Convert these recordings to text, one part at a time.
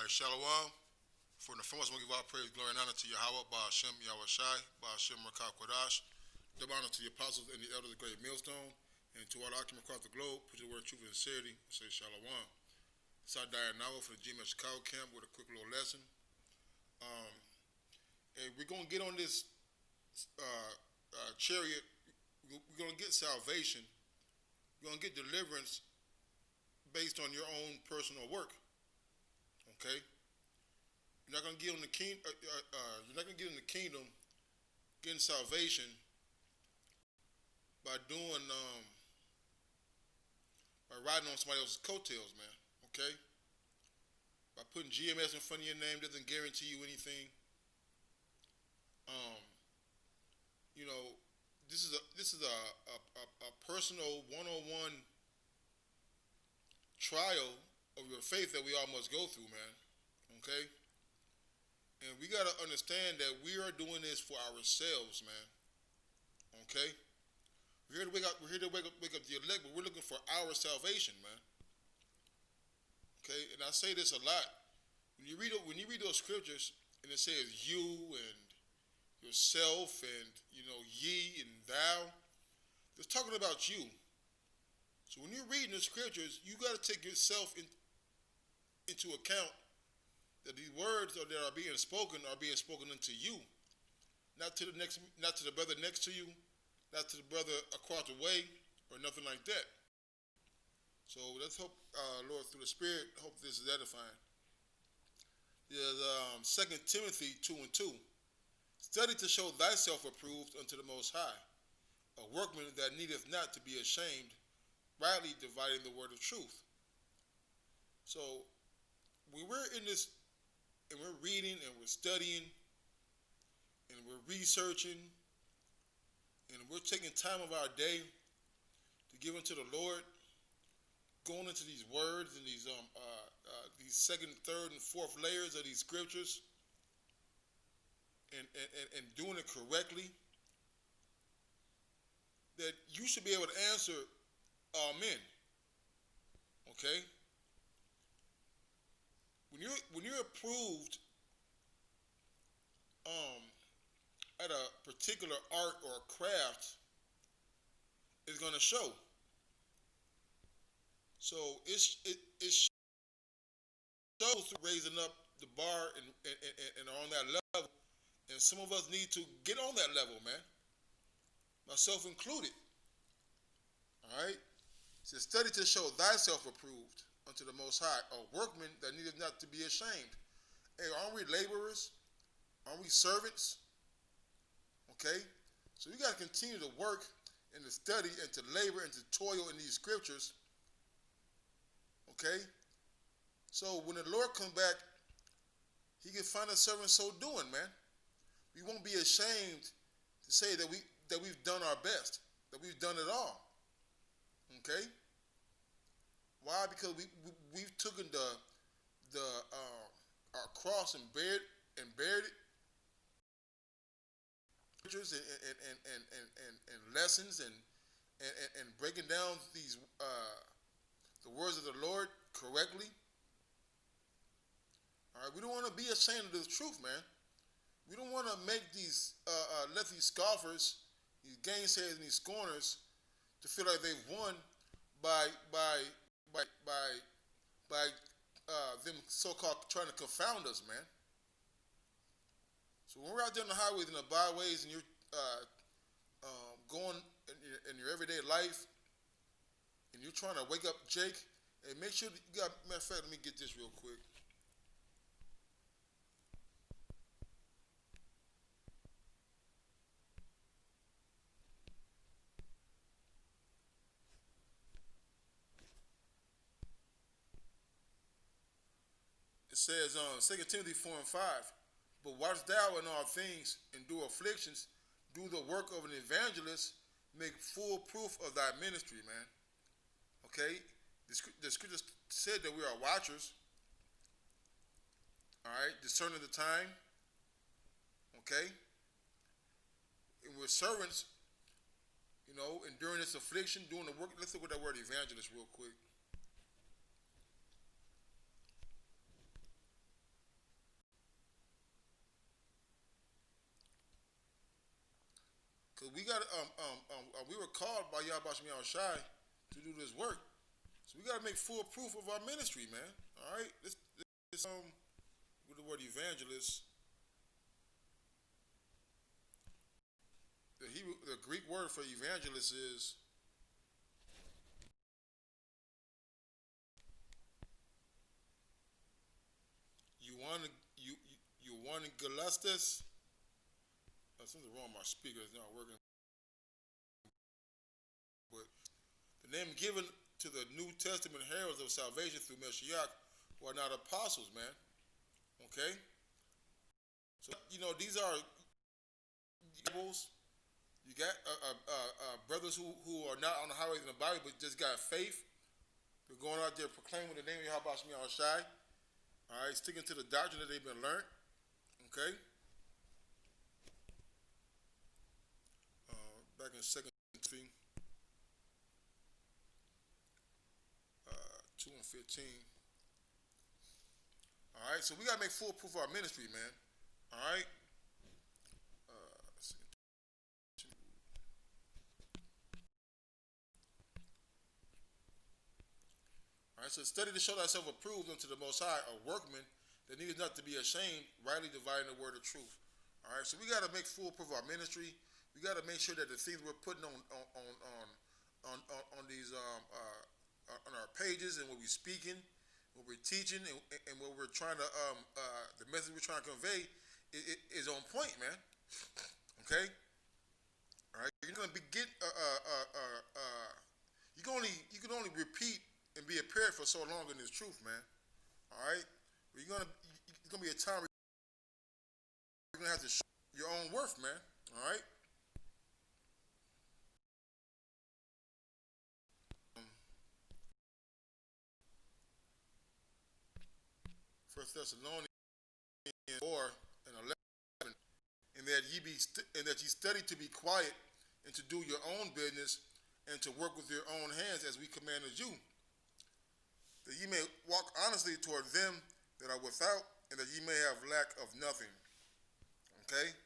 All right, Shalom. For the foremost, we give all praise, glory, and honor to Yahweh, Ba'ashem, Yahweh Shai, Ba'ashem, Rakah Kodash. Double honor to the apostles and the elders of the great millstone, and to all occupants across the globe, preach the word of truth and sincerity, and say Shalom. It's our diet now for the GMS Chicago camp with a quick little lesson. And we're going to get on this chariot. We're going to get salvation. We're going to get deliverance based on your own personal work. Okay? You're not going to get on the you're not going to get in the kingdom, getting salvation by doing by riding on somebody else's coattails, man. Okay? By putting GMS in front of your name doesn't guarantee you anything. You know, this is a personal one-on-one trial of your faith that we all must go through, man. Okay? And we got to understand that we are doing this for ourselves, man. Okay? We're here to wake up the elect, but we're looking for our salvation, man. Okay? And I say this a lot. When you read those scriptures and it says you and yourself and ye and thou, it's talking about you. So when you're reading the scriptures, you got to take yourself into account that these words that are being spoken unto you, not to the brother next to you, not to the brother across the way, or nothing like that. So let's hope, Lord, through the Spirit, hope this is edifying. There's 2 Timothy 2:2. Study to show thyself approved unto the Most High, a workman that needeth not to be ashamed, rightly dividing the word of truth. So when we're in this, and we're reading, and we're studying, and we're researching, and we're taking time of our day to give unto the Lord, going into these words and these second, third, and fourth layers of these scriptures, and doing it correctly, that you should be able to answer amen. Okay? When you're approved at a particular art or craft, it's going to show. So it shows raising up the bar and on that level, and some of us need to get on that level, man. Myself included. All right? It says, study to show thyself approved unto the Most High, a workman that needeth not to be ashamed. Hey, aren't we laborers? Aren't we servants? Okay? So we got to continue to work and to study and to labor and to toil in these scriptures. Okay? So when the Lord comes back, he can find a servant so doing, man. We won't be ashamed to say that we've done our best, that we've done it all. Okay? Why? Because we've taken our cross and buried it. Scriptures and lessons and breaking down these the words of the Lord correctly. All right, we don't want to be ashamed of the truth, man. We don't want to make these let these scoffers, these gainsayers, and these scorners to feel like they've won by them so-called trying to confound us, man. So when we're out there on the highways and the byways, and you're going in your everyday life, and you're trying to wake up Jake, and make sure that you got. Matter of fact, let me get this real quick. It says 2 Timothy 4:5, but watch thou in all things, endure afflictions, do the work of an evangelist, make full proof of thy ministry, man. Okay? The scripture said that we are watchers. All right? Discerning the time. Okay? And we're servants, enduring this affliction, doing the work. Let's look at that word, evangelist, real quick. It says 2 Timothy 4:5, but watch thou in all things, endure afflictions, do the work of an evangelist, make full proof of thy ministry, man. Okay? The scripture said that we are watchers. All right? Discerning the time. Okay? And we're servants, enduring this affliction, doing the work. Let's look at that word evangelist real quick. Cause we were called by Yahweh Shai to do this work. So we gotta make full proof of our ministry, man. All right. This with the word evangelist, the Greek word for evangelist is euangelistes. Something wrong with my speaker, it's not working. But the name given to the New Testament heralds of salvation through Mashiach who are not apostles, man. Okay? So, these are Bibles. You got brothers who are not on the highways in the Bible, but just got faith. They're going out there proclaiming the name of Yahweh Shai. All right, sticking to the doctrine that they've been learned. Okay? Back in 2 Timothy 2 and 15. All right, so we got to make full proof of our ministry, man. All right? All right, so study to show thyself approved unto the Most High, a workman that needeth not to be ashamed, rightly dividing the word of truth. All right, so we got to make full proof of our ministry. We got to make sure that the things we're putting on these on our pages and what we're speaking, what we're teaching, and what we're trying to the message we're trying to convey is on point, man. Okay. All right. You're gonna be you can only repeat and be appeared for so long in this truth, man. All right. But it's gonna be a time where you're gonna have to show your own worth, man. All right. First Thessalonians 4 and 11, and that ye study to be quiet and to do your own business and to work with your own hands as we commanded you, that ye may walk honestly toward them that are without, and that ye may have lack of nothing. Okay?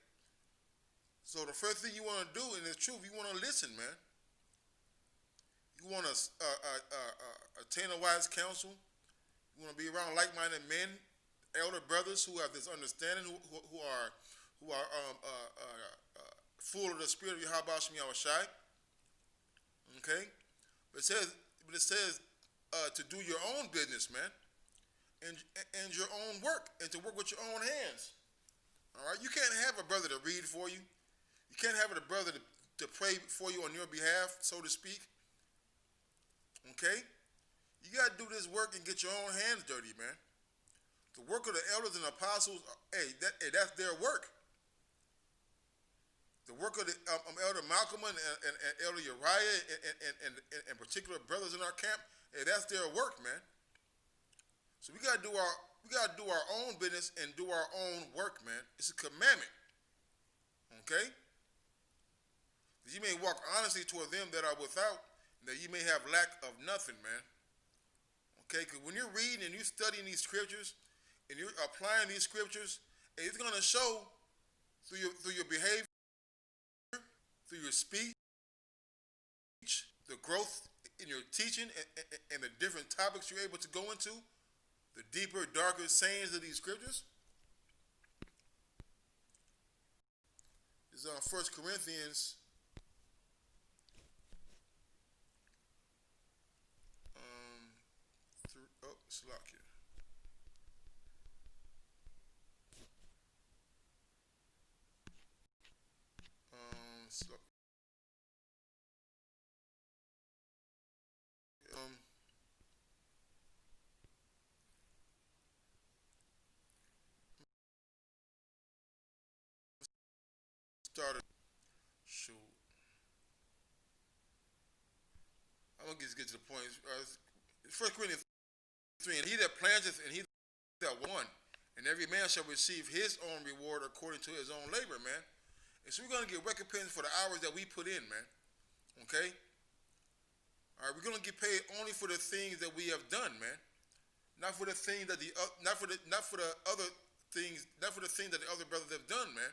So the first thing you want to do in this truth, you want to listen, man. You want to attain a wise counsel. You want to be around like-minded men, elder brothers who have this understanding, who are full of the spirit of Yahweh Shai. Okay, but it says to do your own business, man, and your own work, and to work with your own hands. All right, you can't have a brother to read for you. You can't have a brother to pray for you on your behalf, so to speak. Okay. You got to do this work and get your own hands dirty, man. The work of the elders and apostles, that's their work. The work of the Elder Malcolm and Elder Uriah and particular brothers in our camp, that's their work, man. So we got to do our own business and do our own work, man. It's a commandment. Okay? That you may walk honestly toward them that are without, and that you may have lack of nothing, man. Okay, because when you're reading and you're studying these scriptures and you're applying these scriptures, it's going to show through your behavior, through your speech, the growth in your teaching and the different topics you're able to go into, the deeper, darker sayings of these scriptures. This is on 1 Corinthians I'm gonna get to the point. 1 Corinthians 3, and he that planteth and he that won, and every man shall receive his own reward according to his own labor, man. And so we're gonna get recompense for the hours that we put in, man. Okay? All right, we're gonna get paid only for the things that we have done, man. Not for the things that not for the other things, not for the things that the other brothers have done, man.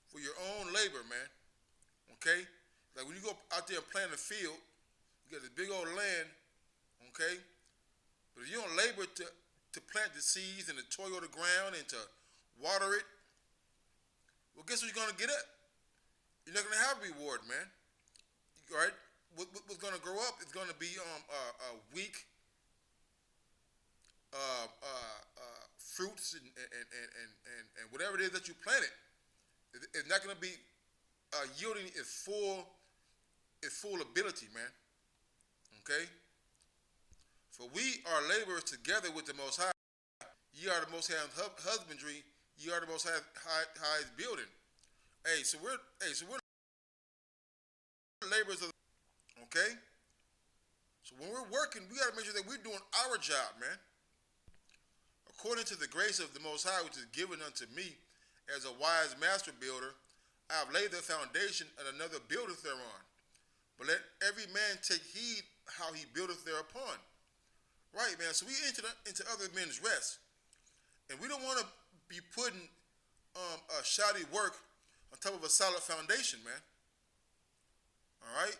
For your own labor, man. Okay? Like when you go out there and plant a field, you got this big old land, okay? But if you don't labor to plant the seeds and to toil the ground and to water it, well, guess what you're gonna get up? You're not gonna have a reward, man. All right? What's gonna grow up is gonna be weak fruits and whatever it is that you planted. It's not gonna be yielding its full ability, man. Okay? For we are laborers together with the Most High. Ye are the Most High husbandry. Ye are the Most High's building. So we're laborers of. Okay. So when we're working, we got to make sure that we're doing our job, man. According to the grace of the Most High, which is given unto me as a wise master builder, I have laid the foundation, and another buildeth thereon. But let every man take heed how he buildeth thereupon. Right, man. So we enter into other men's rest, and we don't want to be putting a shoddy work on top of a solid foundation, man. All right.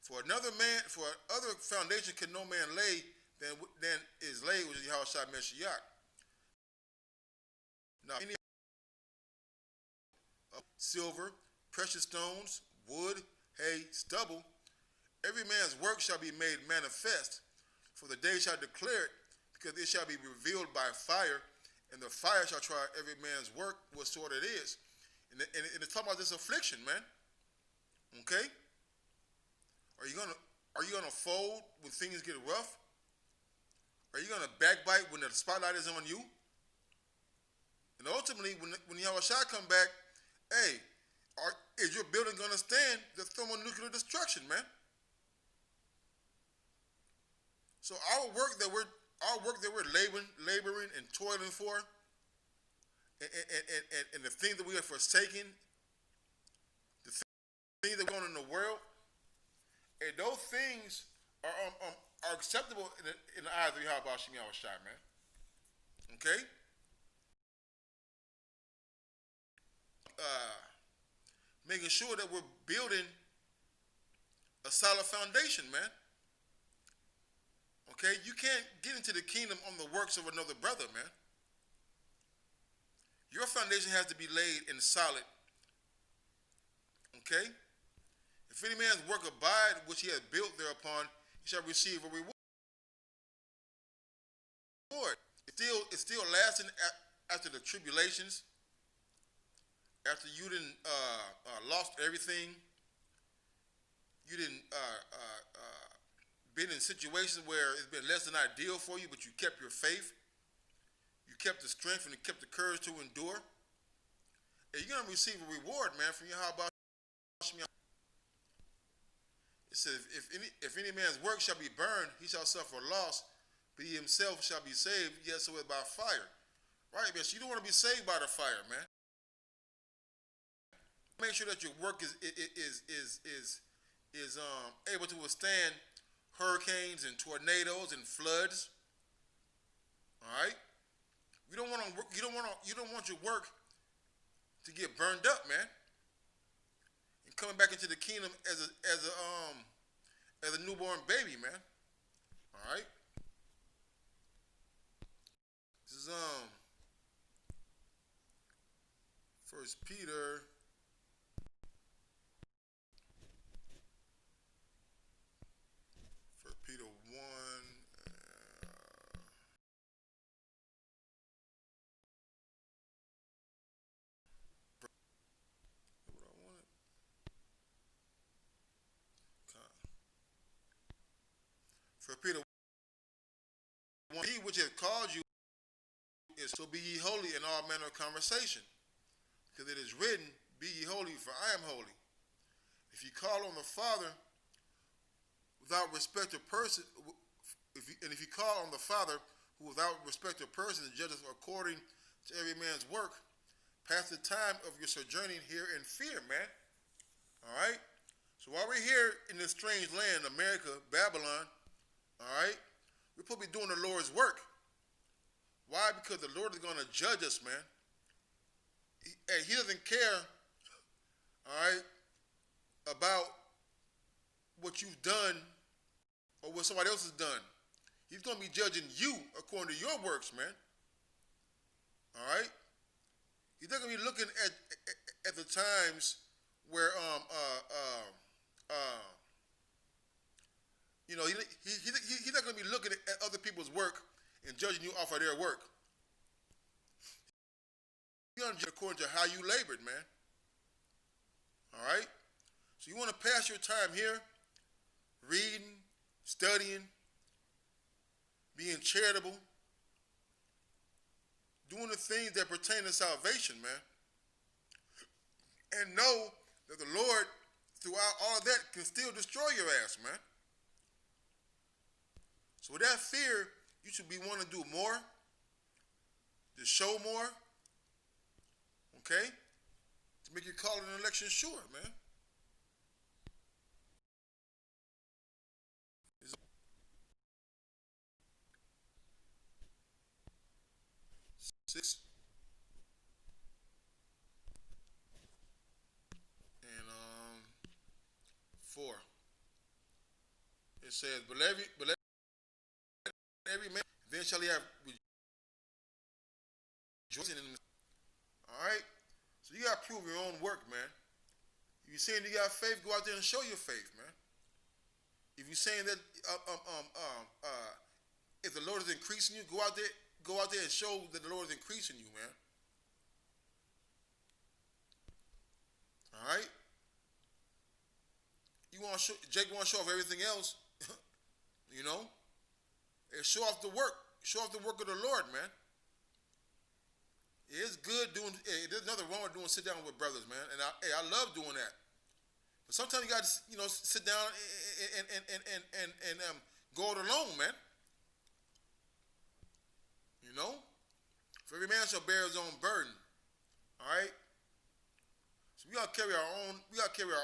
For other foundation can no man lay than is laid, which is Yahushua Mashiach. Now, any silver, precious stones, wood, hay, stubble, every man's work shall be made manifest, for the day shall declare it, because it shall be revealed by fire, and the fire shall try every man's work, what sort it is. And it's talking about this affliction, man. Okay? Are you gonna fold when things get rough? Are you gonna backbite when the spotlight is on you? And ultimately, when Yahushua come back, hey, is your building gonna stand the thermonuclear destruction, man? So our work that we're laboring and toiling for, and the things that we are forsaking, the things that are going on in the world, and those things are acceptable in the eyes of Yahweh Hashem Yahushua, man. Okay? Making sure that we're building a solid foundation, man. Okay? You can't get into the kingdom on the works of another brother, man. Your foundation has to be laid in solid. Okay? If any man's work abide which he has built thereupon, he shall receive a reward. It's still lasting after the tribulations, after you didn't lost everything, you didn't been in situations where it's been less than ideal for you, but you kept your faith, you kept the strength, and you kept the courage to endure. And you're gonna receive a reward, man, from Yahweh. It says, if any man's work shall be burned, he shall suffer loss, but he himself shall be saved, yet so by fire. Right, man? So you don't want to be saved by the fire, man. Make sure that your work is able to withstand hurricanes and tornadoes and floods. All right? You don't want your work to get burned up, man. And coming back into the kingdom as a newborn baby, man. All right? This is 1 Peter 1. What I wanted. For Peter 1, he which hath called you is so be ye holy in all manner of conversation, because it is written, be ye holy, for I am holy. If you call on the Father without respect of person, if you call on the Father who without respect of person judges according to every man's work, pass the time of your sojourning here in fear, man. All right? So while we're here in this strange land, America, Babylon, all right, we're supposed to be doing the Lord's work. Why? Because the Lord is going to judge us, man. He doesn't care all right, about what you've done or what somebody else has done. He's going to be judging you according to your works, man. All right? He's not going to be looking at the times where he's not going to be looking at other people's work and judging you off of their work. He's going to judge according to how you labored, man. All right? So you want to pass your time here reading, studying, being charitable, doing the things that pertain to salvation, man. And know that the Lord, throughout all of that, can still destroy your ass, man. So with that fear, you should be wanting to do more, to show more, okay? To make your call and election sure, man. Six. And 4. It says, but let every man, then shall he have rejoicing in him. All right? So you got to prove your own work, man. If you're saying you got faith, go out there and show your faith, man. If you're saying that if the Lord is increasing you, go out there and show that the Lord is increasing you, man. All right? Jake want to show off everything else, you know? And show off the work. Show off the work of the Lord, man. It's good doing. There's nothing wrong with doing sit down with brothers, man. And I love doing that. But sometimes you got to, sit down and go it alone, man. You know, for every man shall bear his own burden. All right. So we gotta carry our own. We gotta carry our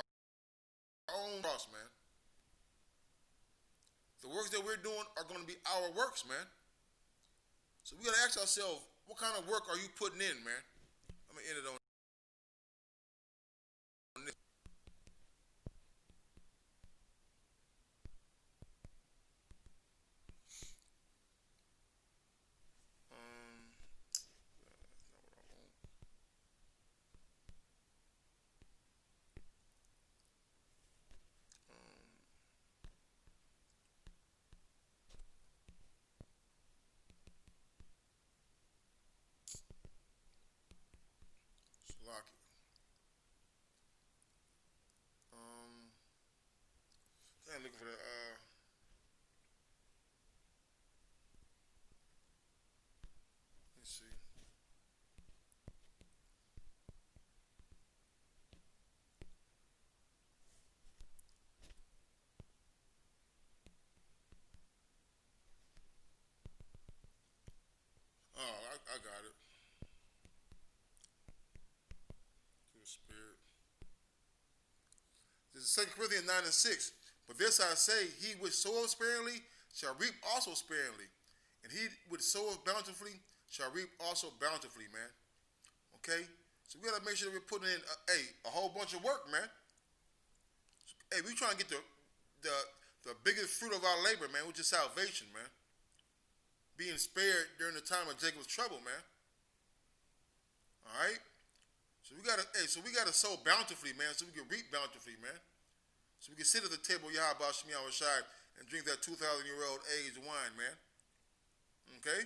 own cross, man. The works that we're doing are going to be our works, man. So we got to ask ourselves, what kind of work are you putting in, man? I'm going to end it on this. Slocky. I'm looking for the, let's see. Oh, I got it. To the Spirit. This is 2 Corinthians 9 and 6. But this I say, he which soweth sparingly shall reap also sparingly. And he which soweth bountifully shall reap also bountifully, man. Okay? So we got to make sure that we're putting in a whole bunch of work, man. Hey, we trying to get the biggest fruit of our labor, man, which is salvation, man. Being spared during the time of Jacob's trouble, man. All right? So we gotta sow bountifully, man, so we can reap bountifully, man. So we can sit at the table of Yahweh Shemiah Shai and drink that 2,000-year-old aged wine, man. Okay?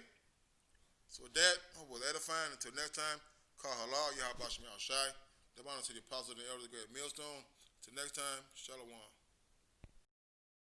So with that, hope we're edifying. Until next time, call halal, Yahweh Shemiah Shai. The honor to the apostles and the elders of the great millstone. Until next time, Shalom.